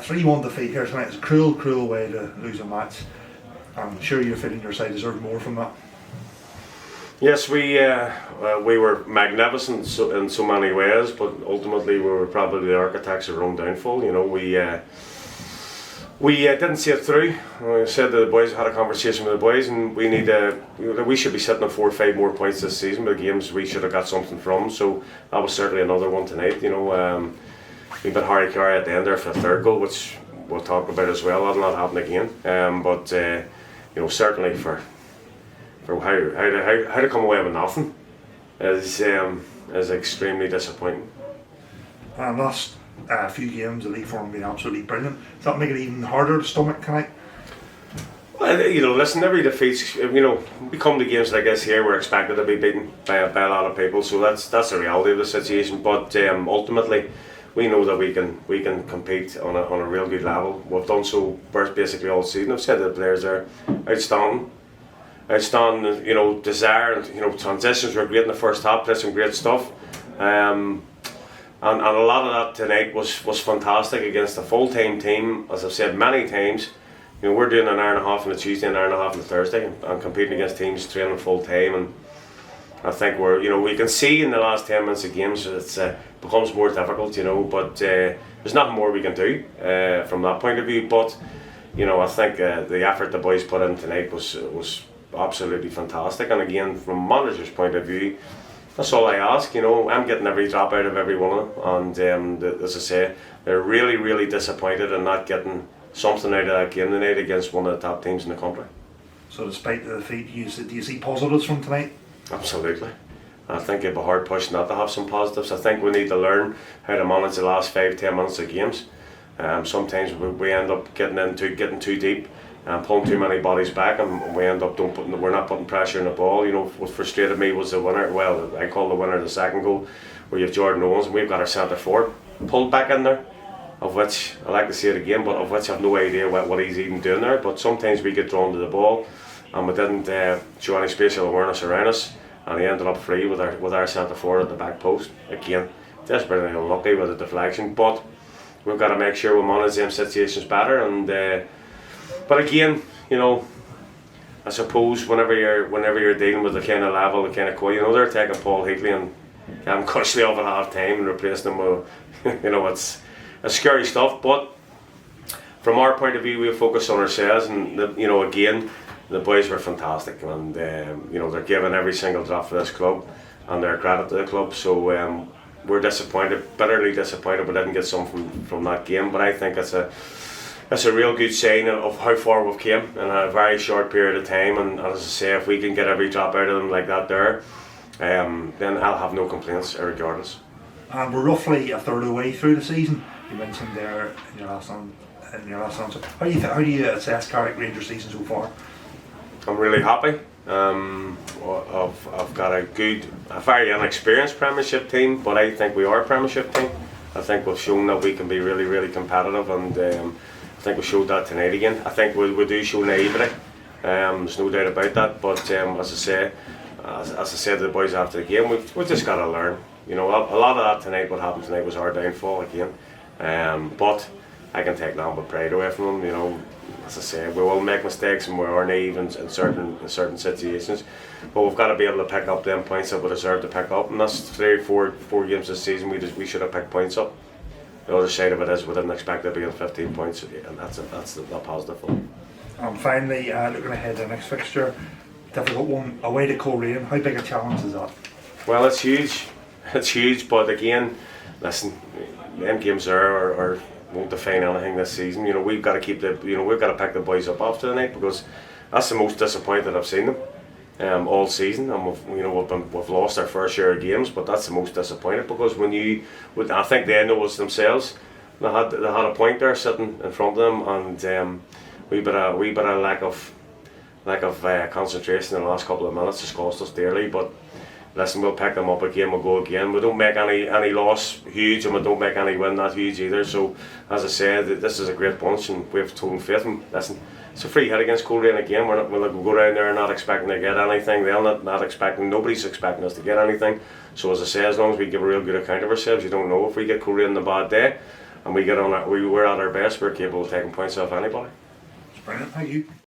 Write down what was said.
3-1 defeat here tonight is a cruel, cruel way to lose a match. I'm sure you're feeling your side deserved more from that. Yes, we were magnificent in so many ways, but ultimately we were probably the architects of our own downfall. You know, we didn't see it through. I said to the boys, I had a conversation with the boys, and we should be sitting on 4 or 5 more points this season. But the games we should have got something from. So that was certainly another one tonight. You know, we beat Harry Carrick at the end there for the 3rd goal, which we'll talk about as well. That'll not happen again. But you know, certainly for how to come away with nothing is extremely disappointing. And last few games, the league form have been absolutely brilliant. Does that make it even harder to stomach tonight? Well, you know, listen, every defeat, you know, we come to games like this here, we're expected to be beaten by a lot of people, so that's the reality of the situation. But ultimately, we know that we can compete on a real good level. We've done so basically all season. I've said that the players are outstanding, you know, desire, and you know, transitions were great in the first half. Played some great stuff, and a lot of that tonight was fantastic against a full-time team. As I've said many times, you know, we're doing an hour and a half on a Tuesday, an hour and a half on a Thursday, and competing against teams training full-time. And I think we can see in the last 10 minutes of games it becomes more difficult, you know, but there's nothing more we can do from that point of view. But you know, I think the effort the boys put in tonight was absolutely fantastic. And again, from a manager's point of view, that's all I ask. You know, I'm getting every drop out of every one of them, and as I say, they're really, really disappointed in not getting something out of that game tonight against one of the top teams in the country. So despite the defeat, do you see positives from tonight? Absolutely. I think it'd be hard push not to have some positives. I think we need to learn how to manage the last 5-10 minutes of games. Sometimes we end up getting too deep and pulling too many bodies back, and we end up we're not putting pressure on the ball. You know, what frustrated me was the winner. Well, I call the winner the 2nd goal, where you have Jordan Owens, and we've got our centre forward pulled back in there, of which I like to see it again, but of which I've no idea what he's even doing there. But sometimes we get drawn to the ball, and we didn't show any spatial awareness around us, and he ended up free with our centre forward at the back post again. Desperately unlucky with a deflection, but we've got to make sure we manage them situations better. And but again, you know, I suppose whenever you're dealing with the kind of level, the kind of you know, they're taking Paul Heatley and Cam Cushley off at half time and replacing them with, you know, it's scary stuff. But from our point of view, we focus on ourselves, and you know, again, the boys were fantastic, and you know, they're giving every single drop for this club, and they're a credit to the club. So we're disappointed, bitterly disappointed we didn't get something from that game. But I think it's a real good sign of how far we've came in a very short period of time. And as I say, if we can get every drop out of them like that there, then I'll have no complaints regardless. And we're roughly a third of the way through the season. You mentioned there in your last answer. How do you assess Carrick Rangers season so far? I'm really happy. I've got a very inexperienced Premiership team, but I think we are a Premiership team. I think we've shown that we can be really, really competitive, and I think we showed that tonight again. I think we do show naivety. There's no doubt about that. But as I said to the boys after the game, we've just got to learn. You know, a lot of that tonight, what happened tonight, was our downfall again. But I can take nothing but pride away from them. You know, as I say, we will make mistakes and we are naive in certain situations, but we've got to be able to pick up them points that we deserve to pick up, and that's 3 or 4 games this season we should have picked points up. The other side of it is we didn't expect to be on 15 points, and that's the positive one. And finally, looking ahead to the next fixture, difficult one away to Coleraine. How big a challenge is that? Well, it's huge. It's huge, but again, listen, them games there won't define anything this season. You know, we've got to pick the boys up after the night, because that's the most disappointed I've seen them all season. And we've lost our fair share of games, but that's the most disappointed, because I think they know it themselves. They had a point there sitting in front of them, and we bit of lack of concentration in the last couple of minutes has cost us dearly. But listen, we'll pick them up again, we'll go again. We don't make any loss huge, and we don't make any win that huge either. So, as I said, this is a great bunch, and we have total faith. And listen, it's a free hit against Coleraine again. We'll go down there not expecting to get anything. They're not expecting, nobody's expecting us to get anything. So, as I say, as long as we give a real good account of ourselves, you don't know if we get Coleraine on a bad day. and we're at our best, we're capable of taking points off anybody. It's brilliant. Thank you.